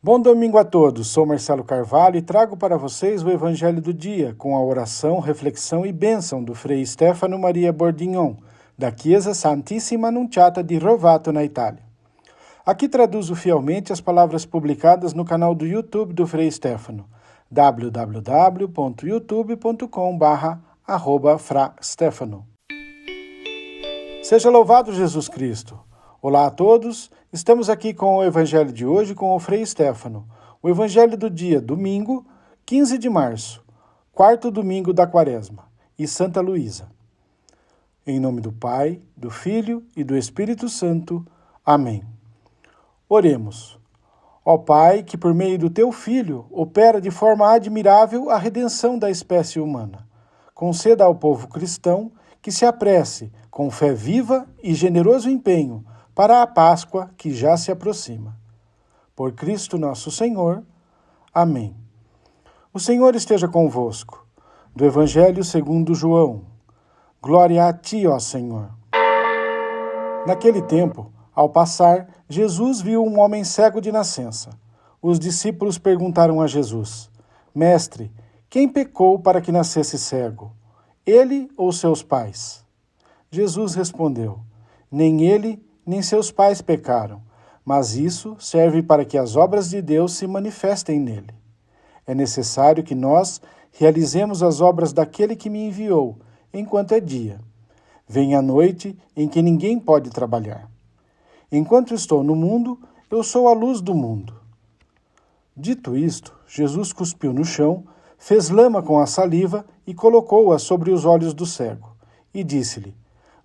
Bom domingo a todos, sou Marcelo Carvalho e trago para vocês o Evangelho do Dia, com a oração, reflexão e bênção do Frei Stefano Maria Bordignon, da Chiesa Santissima Annunciata di Rovato, na Itália. Aqui traduzo fielmente as palavras publicadas no canal do YouTube do Frei Stefano, www.youtube.com/frastefano. Seja louvado Jesus Cristo! Olá a todos, estamos aqui com o Evangelho de hoje com o Frei Stefano. O Evangelho do dia, domingo, 15 de março, quarto domingo da Quaresma, e Santa Luísa. Em nome do Pai, do Filho e do Espírito Santo. Amém. Oremos. Ó Pai, que por meio do Teu Filho opera de forma admirável a redenção da espécie humana, conceda ao povo cristão que se apresse, com fé viva e generoso empenho, para a Páscoa que já se aproxima. Por Cristo nosso Senhor. Amém. O Senhor esteja convosco. Do Evangelho segundo João. Glória a Ti, ó Senhor. Naquele tempo, ao passar, Jesus viu um homem cego de nascença. Os discípulos perguntaram a Jesus: Mestre, quem pecou para que nascesse cego? Ele ou seus pais? Jesus respondeu: Nem ele, nem seus pais pecaram, mas isso serve para que as obras de Deus se manifestem nele. É necessário que nós realizemos as obras daquele que me enviou, enquanto é dia. Vem a noite em que ninguém pode trabalhar. Enquanto estou no mundo, eu sou a luz do mundo. Dito isto, Jesus cuspiu no chão, fez lama com a saliva e colocou-a sobre os olhos do cego, e disse-lhe: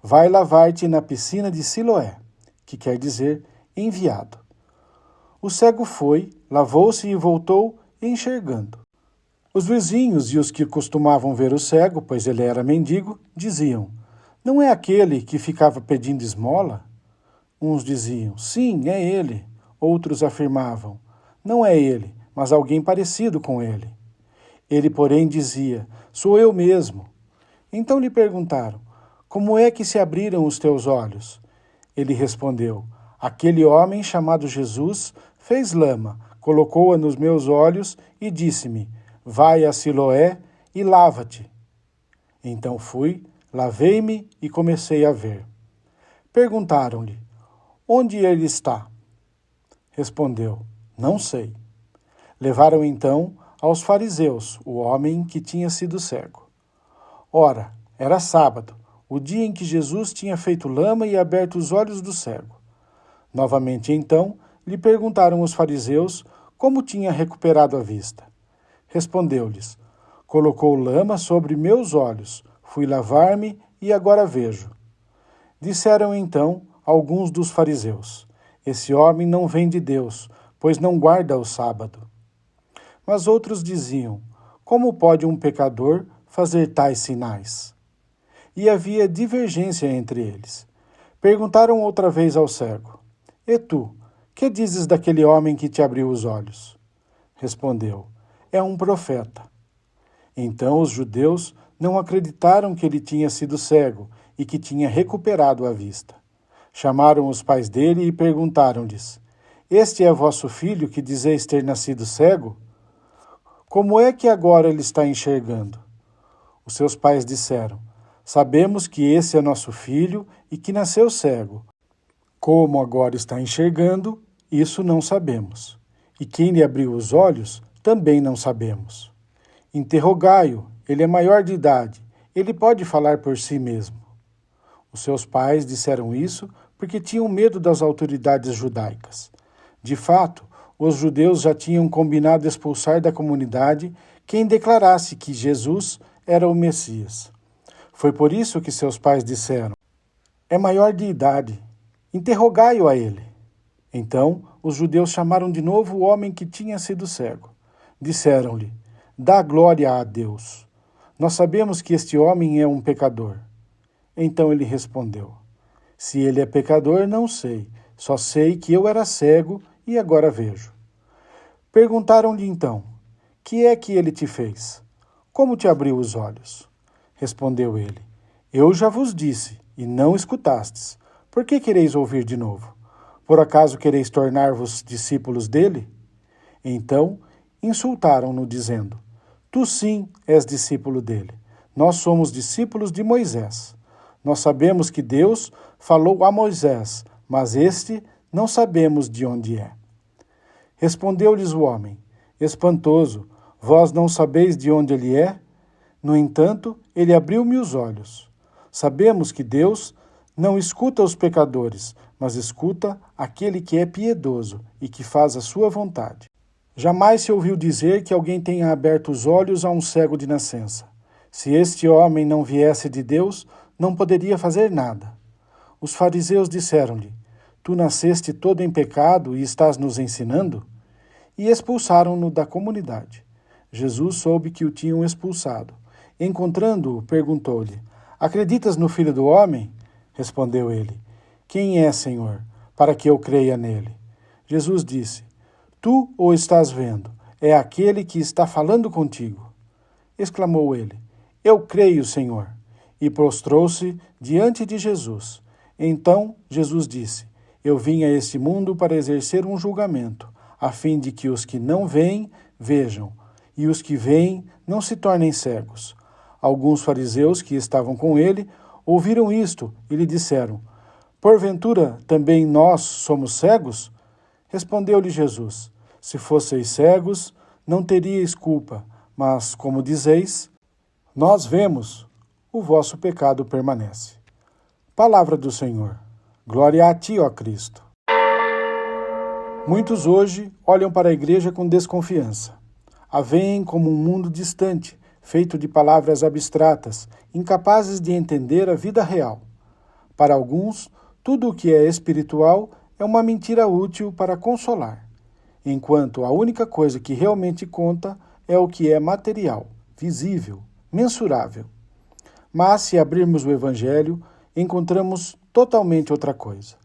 Vai lavar-te na piscina de Siloé, que quer dizer enviado. O cego foi, lavou-se e voltou, enxergando. Os vizinhos e os que costumavam ver o cego, pois ele era mendigo, diziam: Não é aquele que ficava pedindo esmola? Uns diziam: Sim, é ele. Outros afirmavam: Não é ele, mas alguém parecido com ele. Ele, porém, dizia: Sou eu mesmo. Então lhe perguntaram: Como é que se abriram os teus olhos? Ele respondeu: Aquele homem chamado Jesus fez lama, colocou-a nos meus olhos e disse-me: Vai a Siloé e lava-te. Então fui, lavei-me e comecei a ver. Perguntaram-lhe: Onde ele está? Respondeu: Não sei. Levaram então aos fariseus o homem que tinha sido cego. Ora, era sábado, o dia em que Jesus tinha feito lama e aberto os olhos do cego. Novamente, então, lhe perguntaram os fariseus como tinha recuperado a vista. Respondeu-lhes: Colocou lama sobre meus olhos, fui lavar-me e agora vejo. Disseram então alguns dos fariseus: Esse homem não vem de Deus, pois não guarda o sábado. Mas outros diziam: Como pode um pecador fazer tais sinais? E havia divergência entre eles. Perguntaram outra vez ao cego: E tu, que dizes daquele homem que te abriu os olhos? Respondeu: É um profeta. Então os judeus não acreditaram que ele tinha sido cego e que tinha recuperado a vista. Chamaram os pais dele e perguntaram-lhes: Este é vosso filho que dizeis ter nascido cego? Como é que agora ele está enxergando? Os seus pais disseram: Sabemos que esse é nosso filho e que nasceu cego. Como agora está enxergando, isso não sabemos. E quem lhe abriu os olhos, também não sabemos. Interrogai-o, ele é maior de idade, ele pode falar por si mesmo. Os seus pais disseram isso porque tinham medo das autoridades judaicas. De fato, os judeus já tinham combinado expulsar da comunidade quem declarasse que Jesus era o Messias. Foi por isso que seus pais disseram: É maior de idade, interrogai-o a ele. Então, os judeus chamaram de novo o homem que tinha sido cego. Disseram-lhe: Dá glória a Deus. Nós sabemos que este homem é um pecador. Então ele respondeu: Se ele é pecador, não sei. Só sei que eu era cego e agora vejo. Perguntaram-lhe então: Que é que ele te fez? Como te abriu os olhos? Respondeu ele: Eu já vos disse, e não escutastes. Por que quereis ouvir de novo? Por acaso quereis tornar-vos discípulos dele? Então insultaram-no, dizendo: Tu sim és discípulo dele. Nós somos discípulos de Moisés. Nós sabemos que Deus falou a Moisés, mas este não sabemos de onde é. Respondeu-lhes o homem: Espantoso, vós não sabeis de onde ele é? No entanto, ele abriu-me os olhos. Sabemos que Deus não escuta os pecadores, mas escuta aquele que é piedoso e que faz a sua vontade. Jamais se ouviu dizer que alguém tenha aberto os olhos a um cego de nascença. Se este homem não viesse de Deus, não poderia fazer nada. Os fariseus disseram-lhe: Tu nasceste todo em pecado e estás nos ensinando? E expulsaram-no da comunidade. Jesus soube que o tinham expulsado. Encontrando-o, perguntou-lhe: Acreditas no Filho do Homem? Respondeu ele: Quem é, Senhor, para que eu creia nele? Jesus disse: Tu o estás vendo, é aquele que está falando contigo. Exclamou ele: Eu creio, Senhor. E prostrou-se diante de Jesus. Então Jesus disse: Eu vim a este mundo para exercer um julgamento, a fim de que os que não veem, vejam, e os que veem não se tornem cegos. Alguns fariseus que estavam com ele ouviram isto e lhe disseram: Porventura também nós somos cegos? Respondeu-lhe Jesus: Se fosseis cegos, não teríeis culpa, mas, como dizeis, nós vemos, o vosso pecado permanece. Palavra do Senhor. Glória a ti, ó Cristo. Muitos hoje olham para a igreja com desconfiança. A veem como um mundo distante, feito de palavras abstratas, incapazes de entender a vida real. Para alguns, tudo o que é espiritual é uma mentira útil para consolar, enquanto a única coisa que realmente conta é o que é material, visível, mensurável. Mas, se abrirmos o Evangelho, encontramos totalmente outra coisa.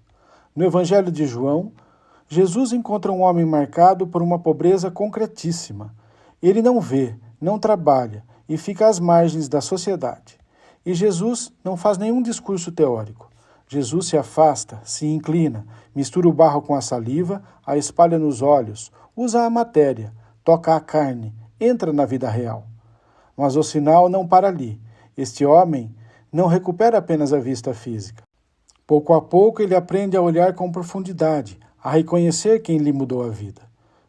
No Evangelho de João, Jesus encontra um homem marcado por uma pobreza concretíssima. Ele não vê, não trabalha e fica às margens da sociedade. E Jesus não faz nenhum discurso teórico. Jesus se afasta, se inclina, mistura o barro com a saliva, a espalha nos olhos, usa a matéria, toca a carne, entra na vida real. Mas o sinal não para ali. Este homem não recupera apenas a vista física. Pouco a pouco ele aprende a olhar com profundidade, a reconhecer quem lhe mudou a vida.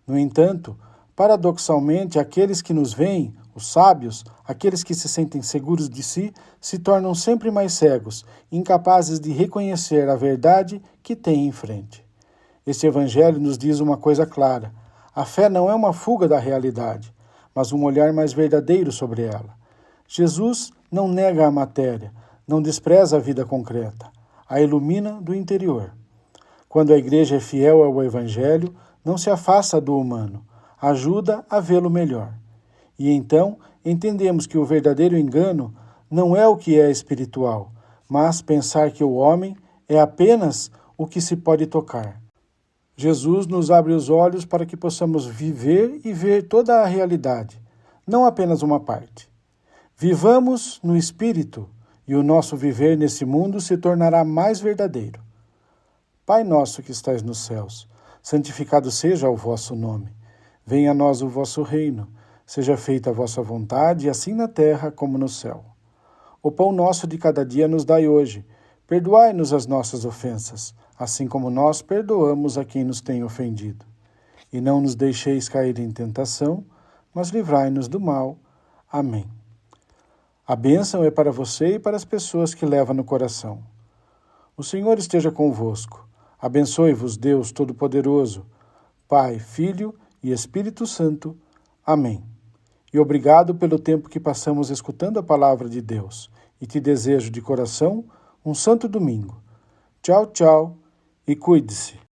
No entanto, paradoxalmente, aqueles que nos veem, os sábios, aqueles que se sentem seguros de si, se tornam sempre mais cegos, incapazes de reconhecer a verdade que têm em frente. Este Evangelho nos diz uma coisa clara: a fé não é uma fuga da realidade, mas um olhar mais verdadeiro sobre ela. Jesus não nega a matéria, não despreza a vida concreta, a ilumina do interior. Quando a igreja é fiel ao Evangelho, não se afasta do humano, ajuda a vê-lo melhor. E então entendemos que o verdadeiro engano não é o que é espiritual, mas pensar que o homem é apenas o que se pode tocar. Jesus nos abre os olhos para que possamos viver e ver toda a realidade, não apenas uma parte. Vivamos no Espírito e o nosso viver nesse mundo se tornará mais verdadeiro. Pai nosso que estais nos céus, santificado seja o vosso nome. Venha a nós o vosso reino. Seja feita a vossa vontade, assim na terra como no céu. O pão nosso de cada dia nos dai hoje. Perdoai-nos as nossas ofensas, assim como nós perdoamos a quem nos tem ofendido. E não nos deixeis cair em tentação, mas livrai-nos do mal. Amém. A bênção é para você e para as pessoas que leva no coração. O Senhor esteja convosco. Abençoe-vos, Deus Todo-Poderoso, Pai, Filho e Espírito Santo. Amém. E obrigado pelo tempo que passamos escutando a palavra de Deus. E te desejo de coração um santo domingo. Tchau, tchau e cuide-se.